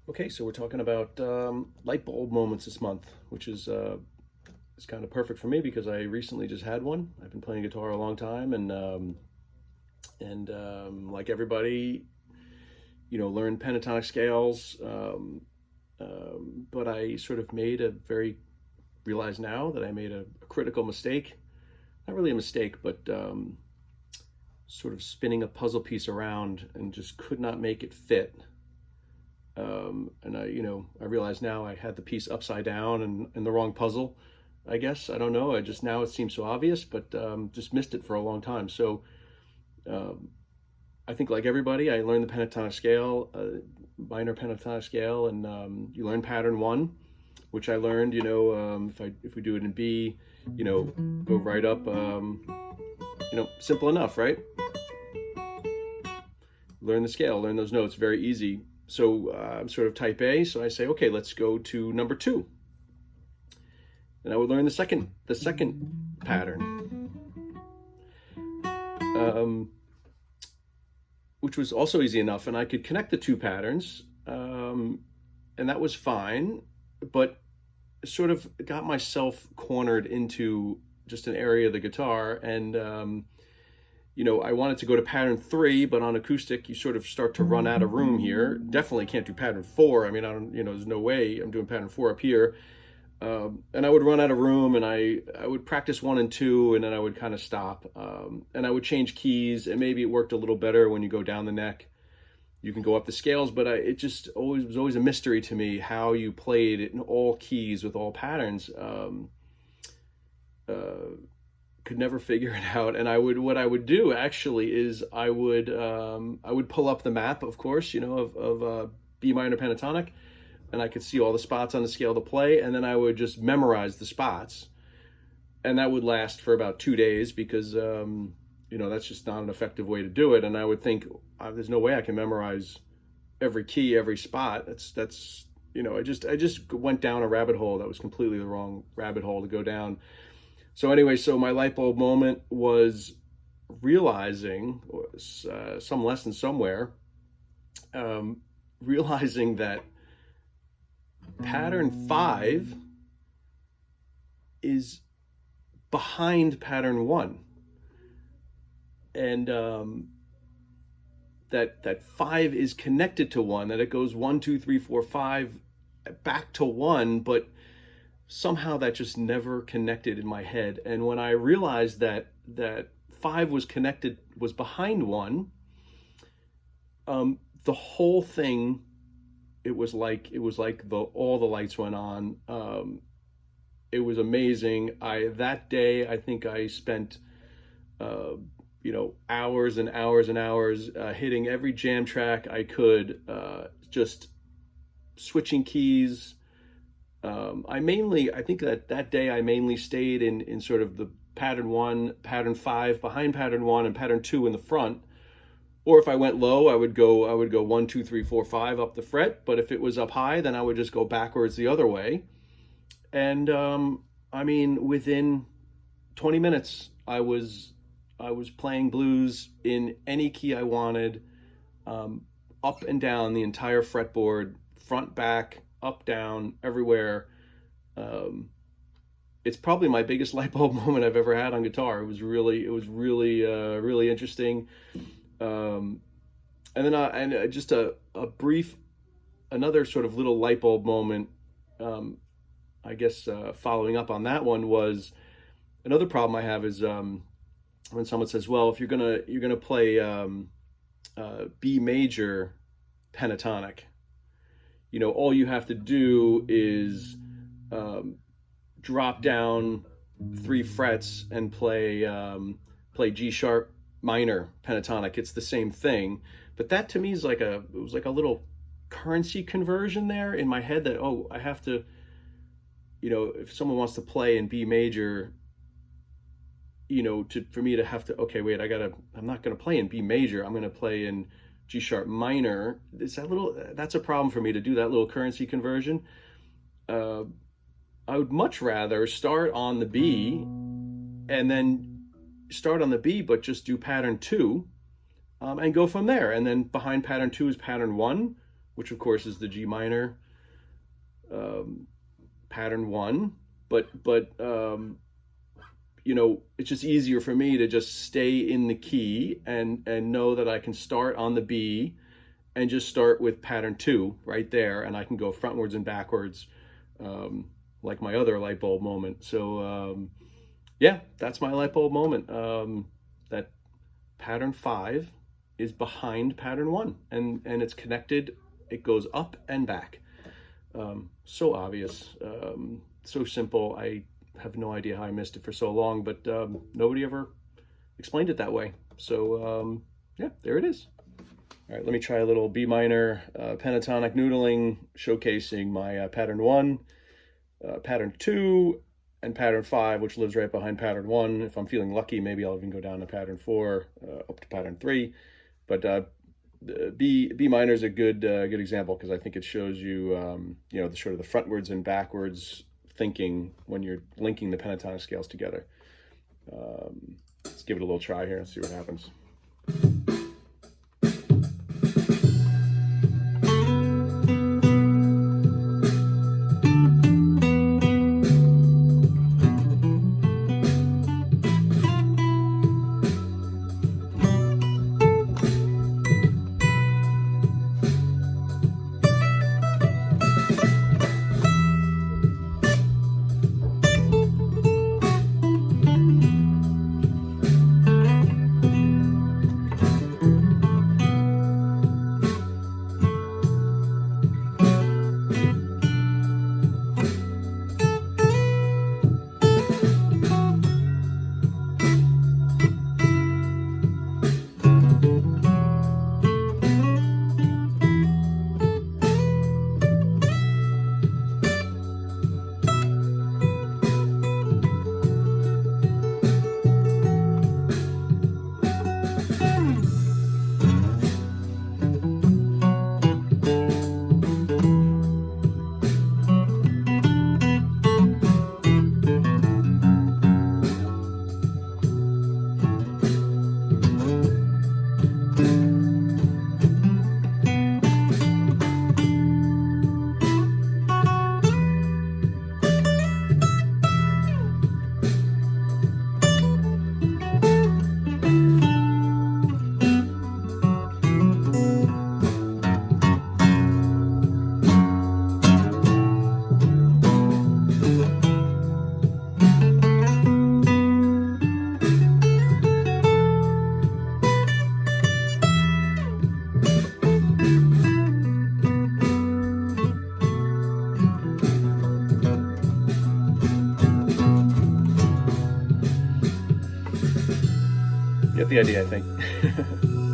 Okay, so we're talking about light bulb moments this month, which is kind of perfect for me because I recently just had one. I've been playing guitar a long time, and like everybody, learned pentatonic scales. But I sort of realize now that I made a critical mistake. Not really a mistake, but sort of spinning a puzzle piece around and just could not make it fit. And I realize now I had the piece upside down and in the wrong puzzle. I guess I don't know. Now it seems so obvious, but just missed it for a long time. So um, I think like everybody, I learned the pentatonic scale, minor pentatonic scale, and you learn pattern one, which I learned. If we do it in B, go right up. Simple enough, right? Learn the scale, learn those notes, very easy. So I'm sort of type A, so I say, okay, let's go to number two. And I would learn the second pattern, which was also easy enough, and I could connect the two patterns, and that was fine, but sort of got myself cornered into just an area of the guitar, and I wanted to go to pattern three, but on acoustic, you sort of start to run out of room here. Definitely can't do pattern four. I mean, I don't, there's no way I'm doing pattern four up here. And I would run out of room, and I would practice one and two, and then I would kind of stop. And I would change keys, and maybe it worked a little better when you go down the neck. You can go up the scales, but it just was always a mystery to me how you played it in all keys with all patterns. Could never figure it out. And what I would do actually is I would pull up the map, of course, of B minor pentatonic, and I could see all the spots on the scale to play, and then I would just memorize the spots, and that would last for about 2 days because that's just not an effective way to do it. And I would think, there's no way I can memorize every key, every spot. That's I just went down a rabbit hole that was completely the wrong rabbit hole to go down. So anyway, my light bulb moment was realizing some lesson somewhere, realizing that pattern five is behind pattern one, and that five is connected to one, that it goes 1, 2, 3, 4, 5 back to one, but somehow that just never connected in my head. And when I realized that five was behind one, the whole thing, it was like all the lights went on. It was amazing. That day I think I spent hours and hours and hours hitting every jam track I could, just switching keys. I think that day I mainly stayed in sort of the pattern one, pattern five behind pattern one, and pattern two in the front. Or if I went low, I would go 1, 2, 3, 4, 5 up the fret. But if it was up high, then I would just go backwards the other way. And within 20 minutes, I was playing blues in any key I wanted, up and down the entire fretboard, front, back, up, down, everywhere. It's probably my biggest light bulb moment I've ever had on guitar. It was really interesting. And then just a brief, another sort of little light bulb moment. I guess following up on that one was another problem I have is when someone says, "Well, if you're gonna play B major pentatonic, all you have to do is drop down 3 frets and play G sharp minor pentatonic. It's the same thing." But that to me is it was like a little currency conversion there in my head that, I have to, if someone wants to play in B major, for me to have to, okay, wait, I'm not going to play in B major. I'm going to play in G sharp minor. That's a problem for me to do that little currency conversion. I would much rather start on the B and then start on the B, but just do pattern two, and go from there. And then behind pattern two is pattern one, which of course is the G minor pattern 1, but you know, it's just easier for me to just stay in the key and know that I can start on the B and just start with pattern 2 right there, and I can go frontwards and backwards like my other light bulb moment. So yeah, that's my light bulb moment. That pattern 5 is behind pattern 1, and it's connected. It goes up and back. So obvious, so simple. I have no idea how I missed it for so long, but nobody ever explained it that way. So yeah, there it is. All right, let me try a little B minor pentatonic noodling, showcasing my pattern 1, pattern 2, and pattern 5, which lives right behind pattern 1. If I'm feeling lucky, maybe I'll even go down to pattern 4, up to pattern 3. But the B minor is a good example, because I think it shows you, you know, the sort of the frontwards and backwards thinking when you're linking the pentatonic scales together. Let's give it a little try here and see what happens. Get the idea, I think.